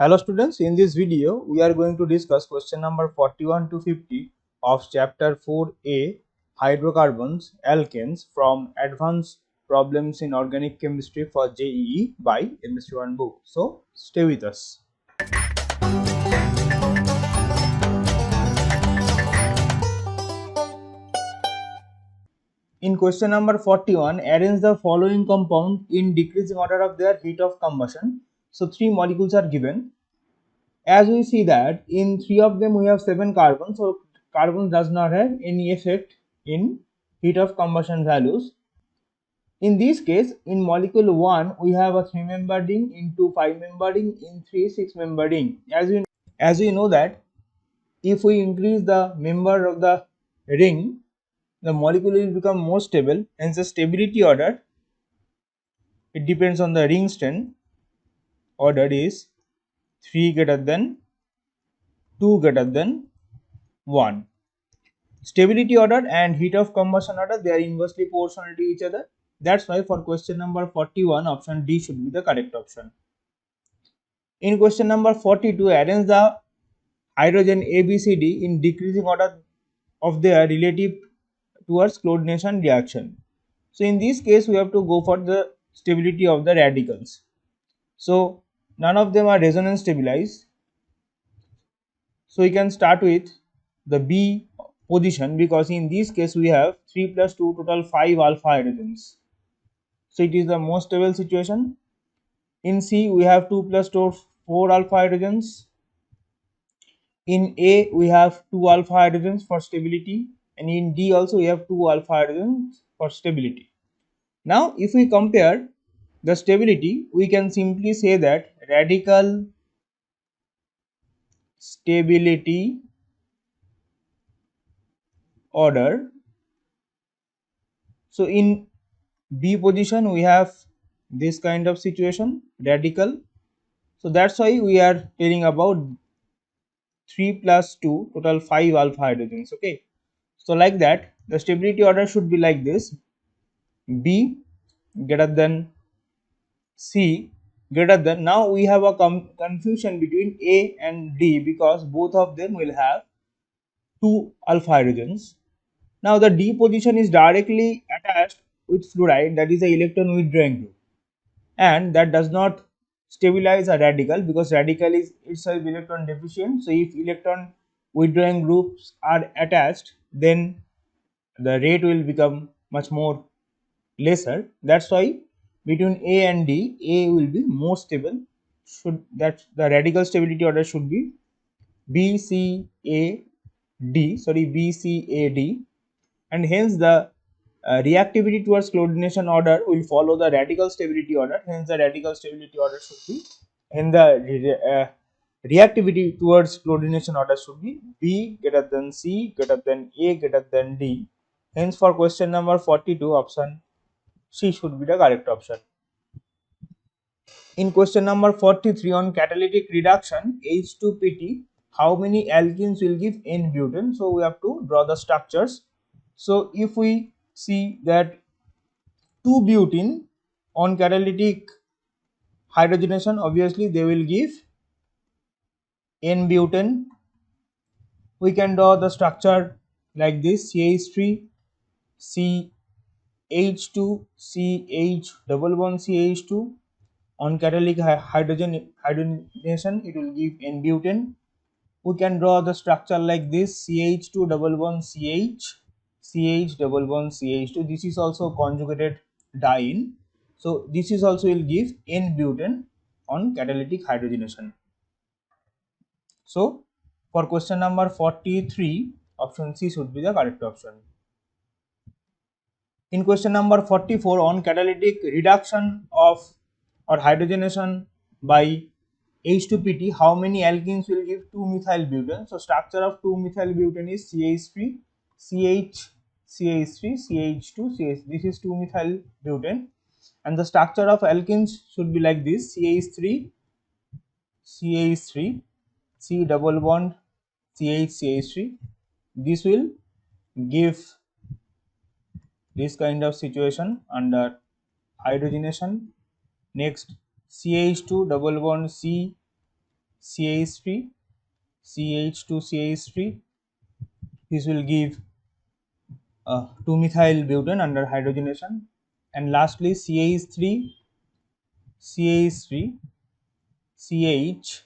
Hello students, in this video we are going to discuss question number 41 to 50 of chapter 4a hydrocarbons alkanes from advanced problems in organic chemistry for JEE by Chemistry One book. So stay with us. In question number 41, arrange the following compound in decreasing order of their heat of combustion. So three molecules are given. As we see that in three of them we have 7 carbons, so carbon does not have any effect in heat of combustion values. In this case, in molecule 1 we have a 3 membered ring, in 2 5 membered ring, in 3 6 membered ring. As we know that if we increase the member of the ring, the molecule will become more stable. Hence the stability order, it depends on the ring strength, order is 3 greater than 2 greater than 1. Stability order and heat of combustion order, they are inversely proportional to each other. That's why for question number 41, option D should be the correct option. In question number 42, arrange the hydrogen A, B, C, D in decreasing order of their relative towards chlorination reaction. So in this case we have to go for the stability of the radicals. So none of them are resonance stabilized. So we can start with the B position, because in this case we have 3 plus 2 total 5 alpha hydrogens. So it is the most stable situation. In C we have 2 plus 2 4 alpha hydrogens. In A we have 2 alpha hydrogens for stability, and in D also we have 2 alpha hydrogens for stability. Now if we compare the stability, we can simply say that radical stability order. So in B position we have this kind of situation, radical. So that's why we are telling about 3 plus 2 total 5 alpha hydrogens. Okay, so like that the stability order should be like this: B greater than C greater than. Now we have a confusion between A and D because both of them will have 2 alpha hydrogens. Now the D position is directly attached with fluoride, that is the electron withdrawing group, and that does not stabilize a radical because radical is itself electron deficient. So if electron withdrawing groups are attached, then the rate will become much more lesser. That's why between A and D, A will be more stable. Should that the radical stability order should be BCAD, and hence the reactivity towards chlorination order will follow the radical stability order. Hence the radical stability order should be, and the reactivity towards chlorination order should be B greater than C greater than A greater than D. Hence for question number 42, option C should be the correct option. In question number 43 on catalytic reduction H2PT, how many alkenes will give N-butane? So we have to draw the structures. So if we see that 2-butene on catalytic hydrogenation, obviously they will give N-butane. We can draw the structure like this: CH3, CH2, CH double bond CH2. On catalytic hydrogenation, it will give N-butane. We can draw the structure like this: CH2 double bond CH, CH double bond CH2. This is also conjugated diene. So this is also will give N-butane on catalytic hydrogenation. So for question number 43, option C should be the correct option. In question number 44 on catalytic reduction of or hydrogenation by H2PT, how many alkenes will give 2-methyl-butane? So structure of 2-methyl-butane is CH3, CH, CH3, CH2, CH. This is 2-methyl-butane, and the structure of alkenes should be like this: CH3, CH3, C double bond CH, CH3. This will give this kind of situation under hydrogenation. Next, CH2 double bond C CH3, CH2 CH3. This will give 2-methyl butane under hydrogenation, and lastly CH3, CH3, CH,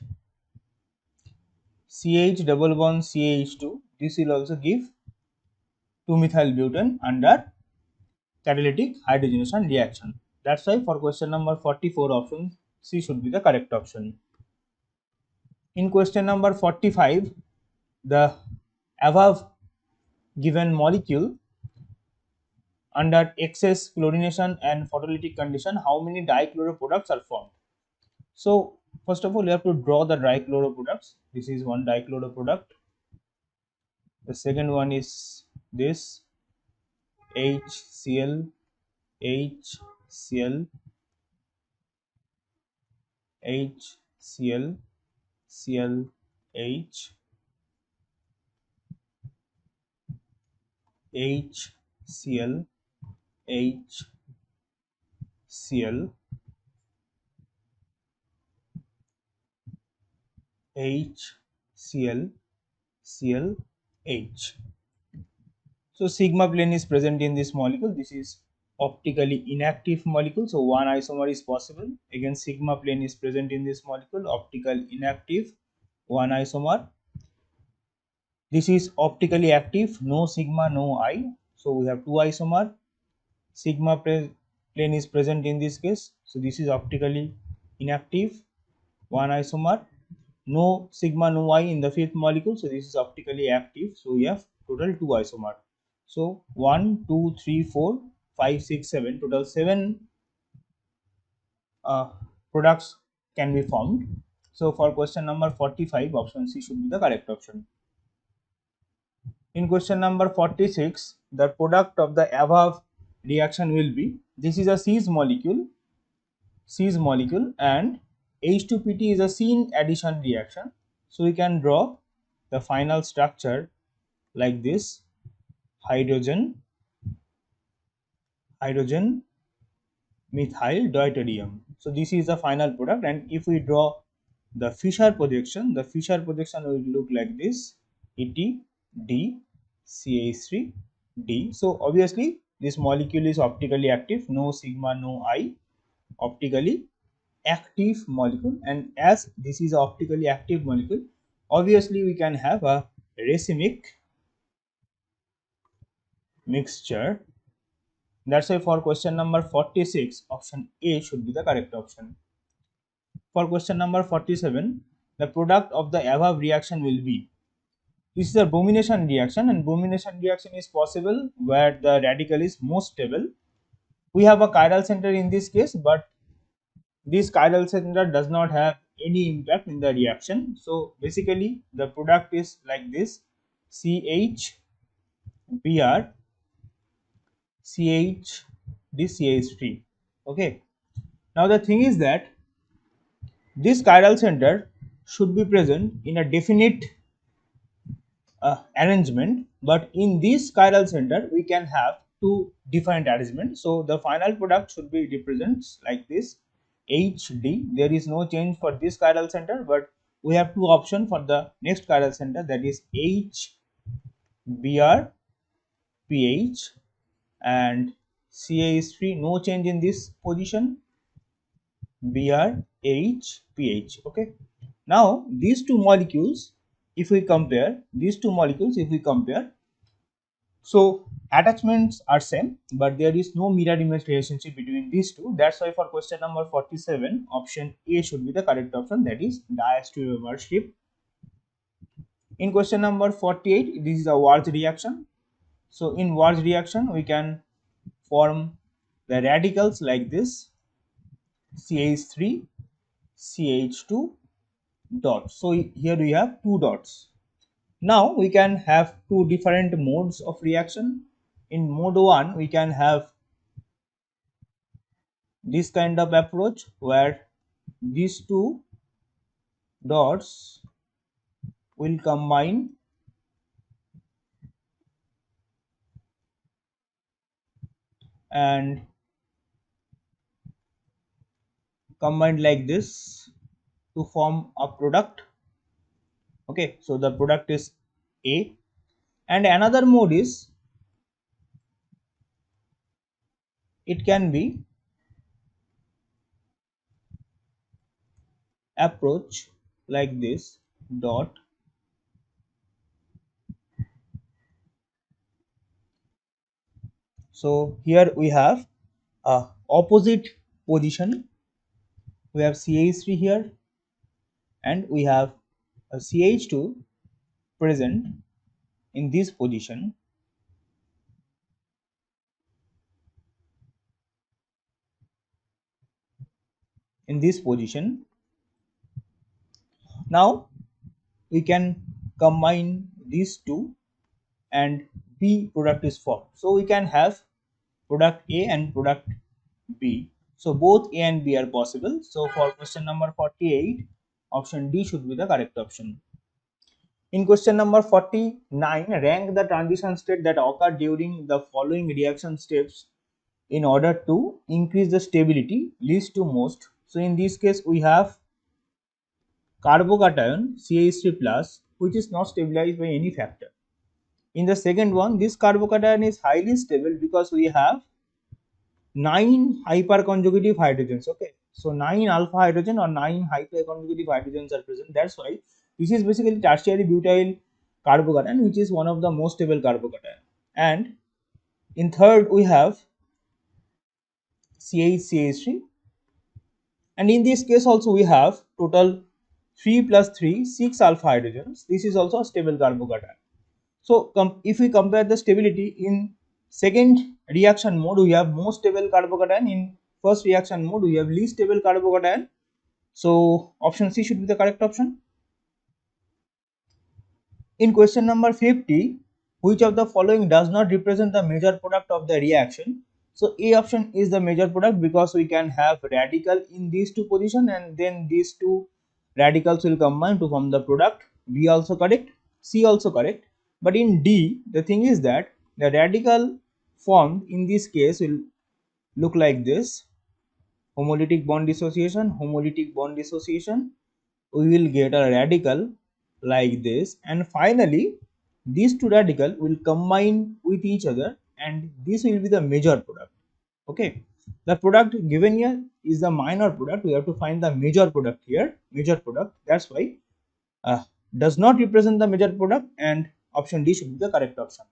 CH double bond CH2. This will also give 2-methyl butane under catalytic hydrogenation reaction. That's why for question number 44, option C should be the correct option. In question number 45, the above given molecule under excess chlorination and photolytic condition, how many dichloro products are formed? So first of all, you have to draw the dichloro products. This is one dichloro product. The second one is this HCl, HCl, HCl, ClH, HCl, HCl, HCl, ClH. So sigma plane is present in this molecule. This is optically inactive molecule. So one isomer is possible. Again, sigma plane is present in this molecule. Optical inactive, one isomer. This is optically active. No sigma, no I. So we have two isomer. Sigma plane is present in this case. So this is optically inactive, one isomer. No sigma, no I in the fifth molecule. So this is optically active. So we have total two isomer. So 1, 2, 3, 4, 5, 6, 7, total 7 uh, products can be formed. So for question number 45, option C should be the correct option. In question number 46, the product of the above reaction will be, this is a Cis molecule, and H2PT is a syn addition reaction. So we can draw the final structure like this: hydrogen, methyl deuterium. So this is the final product, and if we draw the Fischer projection, will look like this: Et, D, CH3, D. So obviously this molecule is optically active, no sigma, no I, optically active molecule, and as this is an optically active molecule, obviously we can have a racemic mixture. That's why for question number 46, option A should be the correct option. For question number 47, the product of the above reaction will be, this is a bromination reaction, and bromination reaction is possible where the radical is most stable. We have a chiral center in this case, but this chiral center does not have any impact in the reaction. So basically the product is like this: CH, Br, CH, this CH3. Okay. Now the thing is that this chiral center should be present in a definite arrangement, but in this chiral center we can have two different arrangements. So the final product should be represents like this: HD. There is no change for this chiral center, but we have two options for the next chiral center, that is H, Br, PH, and CH3. No change in this position, Br, H, PH. Okay. Now these two molecules, if we compare, so attachments are same, but there is no mirror image relationship between these two. That's why for question number 47, option A should be the correct option, that is diastereomer strip. In question number 48, this is a War's reaction. So in War's reaction, we can form the radicals like this: CH3, CH2 dots. So here we have two dots. Now we can have two different modes of reaction. In mode 1, we can have this kind of approach where these two dots will combine and combined like this. to form a product. Okay, so the product is A. And another mode is, it can be approach like this dot. So here we have a opposite position. We have CH3 here, and we have a CH2 present in this position. In this position, now we can combine these two and B product is formed. So we can have product A and product B. So both A and B are possible. So for question number 48, option D should be the correct option. In question number 49, rank the transition state that occur during the following reaction steps in order to increase the stability least to most. So in this case, we have carbocation CH3 plus, which is not stabilized by any factor. In the second one, this carbocation is highly stable because we have 9 hyperconjugative hydrogens. Okay, so 9 alpha hydrogen or 9 hyperconjugative hydrogens are present. That's why this is basically tertiary butyl carbocation, which is one of the most stable carbocation. And in third, we have CH3, and in this case also we have total 3 plus 3 6 alpha hydrogens. This is also a stable carbocation. So if we compare the stability in second reaction mode, we have most stable carbocation. In first reaction mode, we have least stable carbocation. So option C should be the correct option. In question number 50, which of the following does not represent the major product of the reaction? So A option is the major product because we can have radical in these two positions and then these two radicals will combine to form the product. B also correct, C also correct. But in D, the thing is that the radical formed in this case will look like this: homolytic bond dissociation, homolytic bond dissociation. We will get a radical like this, and finally these two radical will combine with each other and this will be the major product. Okay, the product given here is the minor product. We have to find the major product here, major product. That's why does not represent the major product, and option D should be the correct option.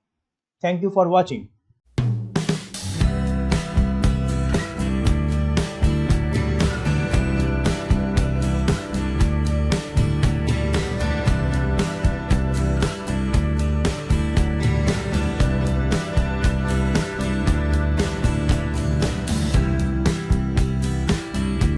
Thank you for watching.